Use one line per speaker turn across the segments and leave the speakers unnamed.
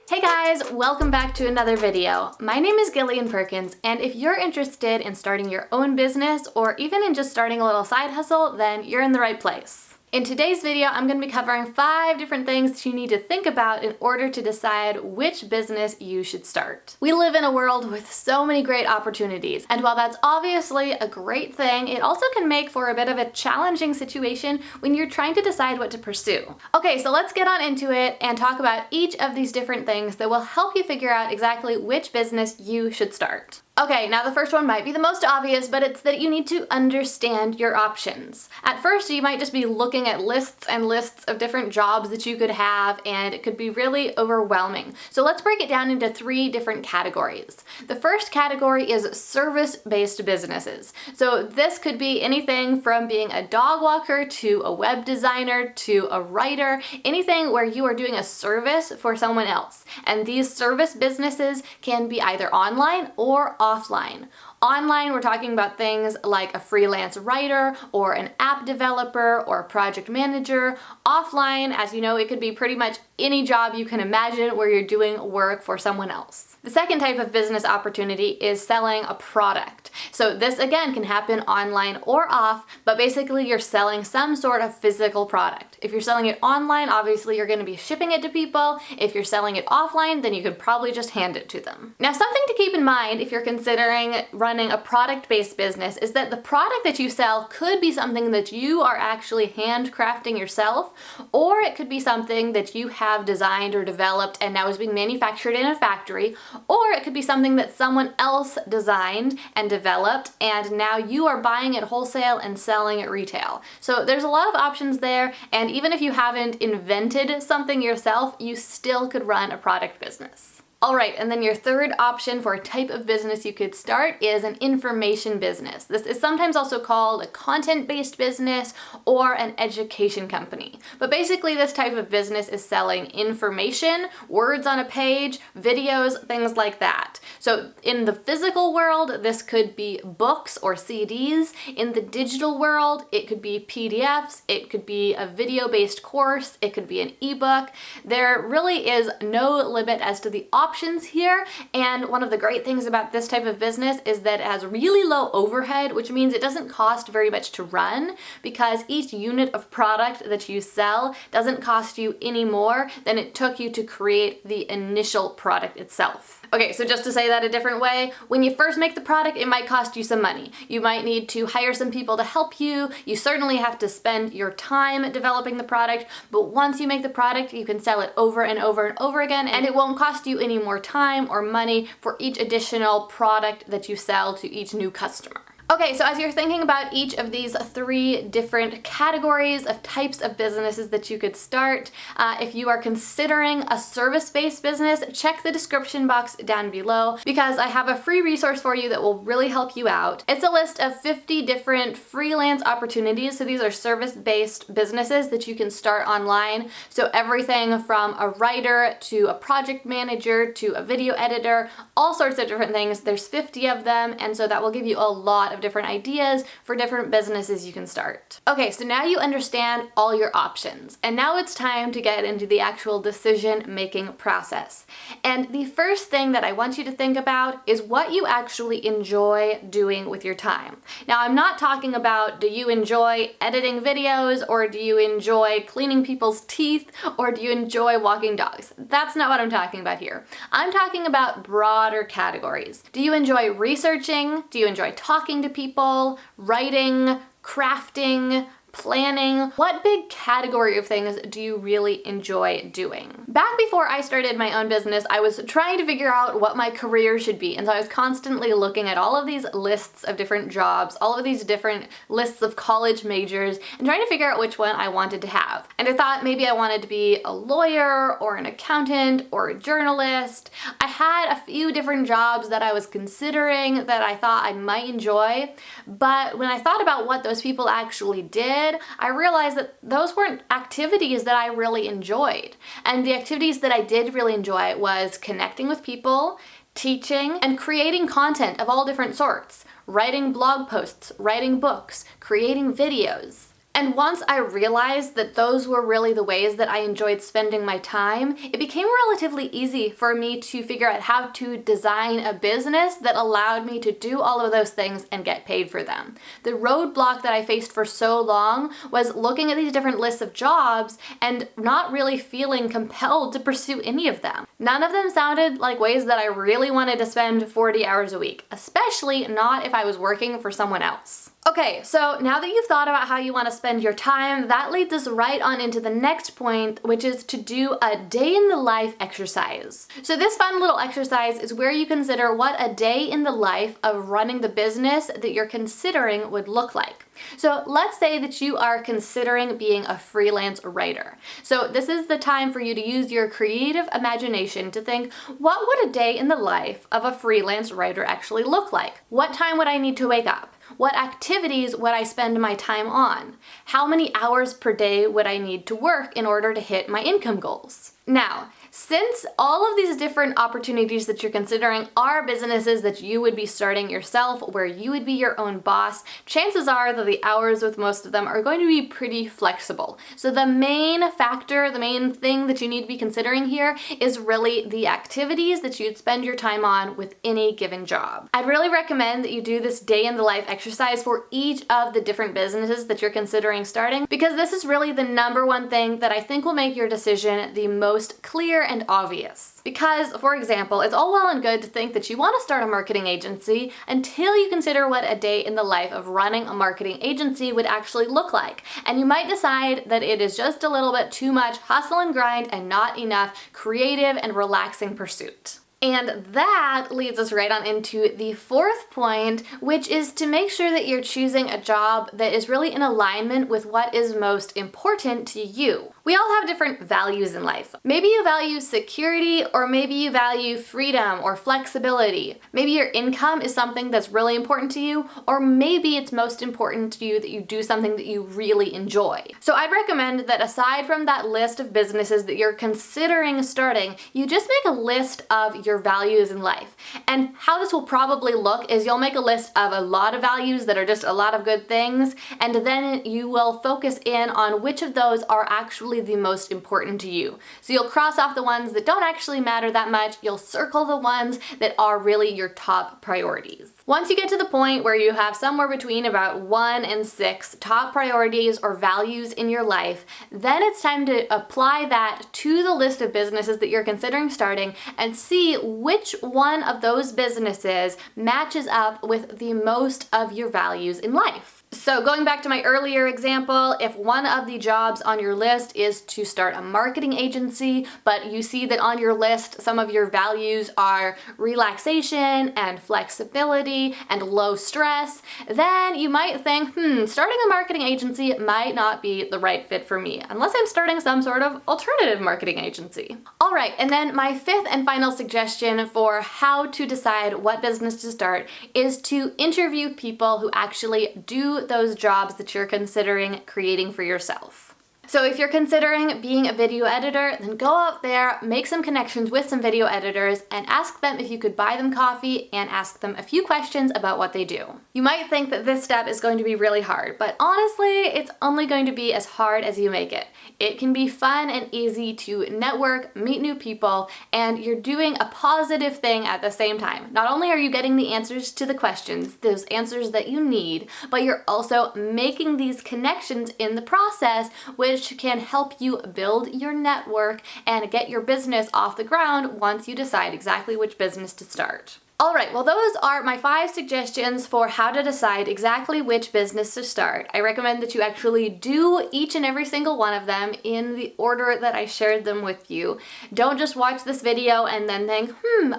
Hey guys, welcome back to another video. My name is Gillian Perkins, and if you're interested in starting your own business or even in just starting a little side hustle, then you're in the right place. In today's video, I'm going to be covering 5 different things that you need to think about in order to decide which business you should start. We live in a world with so many great opportunities, and while that's obviously a great thing, it also can make for a bit of a challenging situation when you're trying to decide what to pursue. Okay, so let's get on into it and talk about each of these different things that will help you figure out exactly which business you should start. Okay, now the first one might be the most obvious, but it's that you need to understand your options. At first, you might just be looking at lists and lists of different jobs that you could have, and it could be really overwhelming. So let's break it down into 3 different categories. The first category is service-based businesses. So this could be anything from being a dog walker to a web designer to a writer, anything where you are doing a service for someone else. And these service businesses can be either online or offline. Online, we're talking about things like a freelance writer or an app developer or a project manager. Offline, as you know, it could be pretty much any job you can imagine where you're doing work for someone else. The second type of business opportunity is selling a product. So this again can happen online or off, but basically you're selling some sort of physical product. If you're selling it online, obviously you're going to be shipping it to people. If you're selling it offline, then you could probably just hand it to them. Now, something to keep in mind if you're considering running a product-based business is that the product that you sell could be something that you are actually handcrafting yourself, or it could be something that you have designed or developed and now is being manufactured in a factory, or it could be something that someone else designed and developed and now you are buying it wholesale and selling it retail. So there's a lot of options there, and even if you haven't invented something yourself, you still could run a product business. Alright, and then your third option for a type of business you could start is an information business. This is sometimes also called a content-based business or an education company. But basically this type of business is selling information, words on a page, videos, things like that. So in the physical world, this could be books or CDs. In the digital world, it could be PDFs, it could be a video-based course, it could be an ebook. There really is no limit as to the options here, and one of the great things about this type of business is that it has really low overhead, which means it doesn't cost very much to run because each unit of product that you sell doesn't cost you any more than it took you to create the initial product itself. Okay, so just to say that a different way, when you first make the product, it might cost you some money. You might need to hire some people to help you. You certainly have to spend your time developing the product, but once you make the product, you can sell it over and over and over again, and it won't cost you any more time or money for each additional product that you sell to each new customer. Okay, so as you're thinking about each of these 3 different categories of types of businesses that you could start, if you are considering a service-based business, check the description box down below because I have a free resource for you that will really help you out. It's a list of 50 different freelance opportunities, so these are service-based businesses that you can start online. So everything from a writer to a project manager to a video editor, all sorts of different things. There's 50 of them, and so that will give you a lot of different ideas for different businesses you can start. Okay, so now you understand all your options, and now it's time to get into the actual decision-making process. And the first thing that I want you to think about is what you actually enjoy doing with your time. Now, I'm not talking about do you enjoy editing videos, or do you enjoy cleaning people's teeth, or do you enjoy walking dogs? That's not what I'm talking about here. I'm talking about broader categories. Do you enjoy researching? Do you enjoy talking to people, writing, crafting, planning? What big category of things do you really enjoy doing? Back before I started my own business, I was trying to figure out what my career should be, and so I was constantly looking at all of these lists of different jobs, all of these different lists of college majors, and trying to figure out which one I wanted to have. And I thought maybe I wanted to be a lawyer or an accountant or a journalist. I had a few different jobs that I was considering that I thought I might enjoy, but when I thought about what those people actually did, I realized that those weren't activities that I really enjoyed. And the activities that I did really enjoy was connecting with people, teaching, and creating content of all different sorts. Writing blog posts, writing books, creating videos. And once I realized that those were really the ways that I enjoyed spending my time, it became relatively easy for me to figure out how to design a business that allowed me to do all of those things and get paid for them. The roadblock that I faced for so long was looking at these different lists of jobs and not really feeling compelled to pursue any of them. None of them sounded like ways that I really wanted to spend 40 hours a week, especially not if I was working for someone else. Okay, so now that you've thought about how you want to spend your time, that leads us right on into the next point, which is to do a day in the life exercise. So this fun little exercise is where you consider what a day in the life of running the business that you're considering would look like. So let's say that you are considering being a freelance writer. So this is the time for you to use your creative imagination to think, what would a day in the life of a freelance writer actually look like? What time would I need to wake up? What activities would I spend my time on? How many hours per day would I need to work in order to hit my income goals? Now, since all of these different opportunities that you're considering are businesses that you would be starting yourself, where you would be your own boss, chances are that the hours with most of them are going to be pretty flexible. So the main factor, the main thing that you need to be considering here is really the activities that you'd spend your time on with any given job. I'd really recommend that you do this day in the life exercise for each of the different businesses that you're considering starting, because this is really the number one thing that I think will make your decision the most clear and obvious. Because, for example, it's all well and good to think that you want to start a marketing agency until you consider what a day in the life of running a marketing agency would actually look like. And you might decide that it is just a little bit too much hustle and grind and not enough creative and relaxing pursuit. And that leads us right on into the fourth point, which is to make sure that you're choosing a job that is really in alignment with what is most important to you. We all have different values in life. Maybe you value security, or maybe you value freedom or flexibility. Maybe your income is something that's really important to you, or maybe it's most important to you that you do something that you really enjoy. So I'd recommend that aside from that list of businesses that you're considering starting, you just make a list of your values in life. And how this will probably look is you'll make a list of a lot of values that are just a lot of good things, and then you will focus in on which of those are actually the most important to you. So you'll cross off the ones that don't actually matter that much, you'll circle the ones that are really your top priorities. Once you get to the point where you have somewhere between about 1 and 6 top priorities or values in your life, then it's time to apply that to the list of businesses that you're considering starting and see which one of those businesses matches up with the most of your values in life. So going back to my earlier example, if one of the jobs on your list is to start a marketing agency, but you see that on your list some of your values are relaxation and flexibility and low stress, then you might think, starting a marketing agency might not be the right fit for me, unless I'm starting some sort of alternative marketing agency. All right, and then my fifth and final suggestion for how to decide what business to start is to interview people who actually do those jobs that you're considering creating for yourself. So if you're considering being a video editor, then go out there, make some connections with some video editors, and ask them if you could buy them coffee and ask them a few questions about what they do. You might think that this step is going to be really hard, but honestly, it's only going to be as hard as you make it. It can be fun and easy to network, meet new people, and you're doing a positive thing at the same time. Not only are you getting the answers to the questions, those answers that you need, but you're also making these connections in the process, which can help you build your network and get your business off the ground once you decide exactly which business to start. Alright, well those are my 5 suggestions for how to decide exactly which business to start. I recommend that you actually do each and every single one of them in the order that I shared them with you. Don't just watch this video and then think,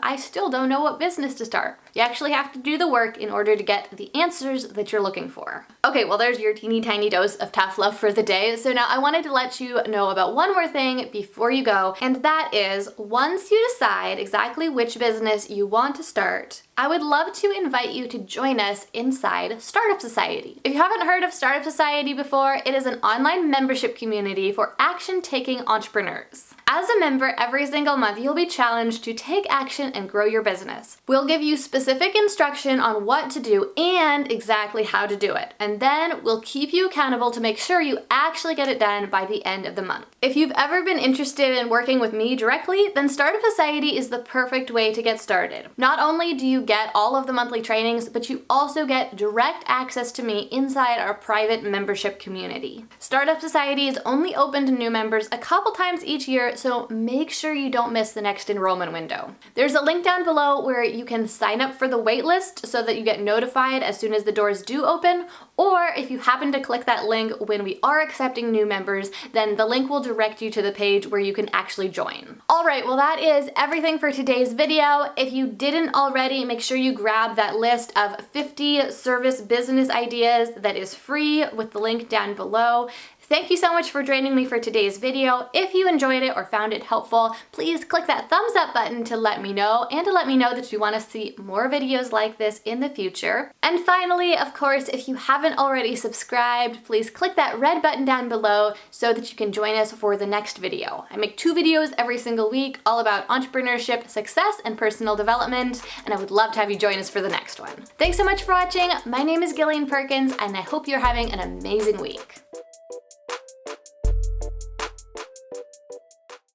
I still don't know what business to start. You actually have to do the work in order to get the answers that you're looking for. Okay, well there's your teeny tiny dose of tough love for the day. So now I wanted to let you know about one more thing before you go, and that is once you decide exactly which business you want to start, I would love to invite you to join us inside Startup Society. If you haven't heard of Startup Society before, it is an online membership community for action-taking entrepreneurs. As a member, every single month you'll be challenged to take action and grow your business. We'll give you specific instruction on what to do and exactly how to do it. And and then we'll keep you accountable to make sure you actually get it done by the end of the month. If you've ever been interested in working with me directly, then Startup Society is the perfect way to get started. Not only do you get all of the monthly trainings, but you also get direct access to me inside our private membership community. Startup Society is only open to new members a couple times each year, so make sure you don't miss the next enrollment window. There's a link down below where you can sign up for the waitlist so that you get notified as soon as the doors do open, or if you happen to click that link when we are accepting new members, then the link will direct you to the page where you can actually join. Alright, well that is everything for today's video. If you didn't already, make sure you grab that list of 50 service business ideas that is free with the link down below. Thank you so much for joining me for today's video. If you enjoyed it or found it helpful, please click that thumbs up button to let me know, and to let me know that you want to see more videos like this in the future. And finally, of course, if you haven't already subscribed, please click that red button down below so that you can join us for the next video. I make 2 videos every single week all about entrepreneurship, success, and personal development, and I would love to have you join us for the next one. Thanks so much for watching. My name is Gillian Perkins, and I hope you're having an amazing week.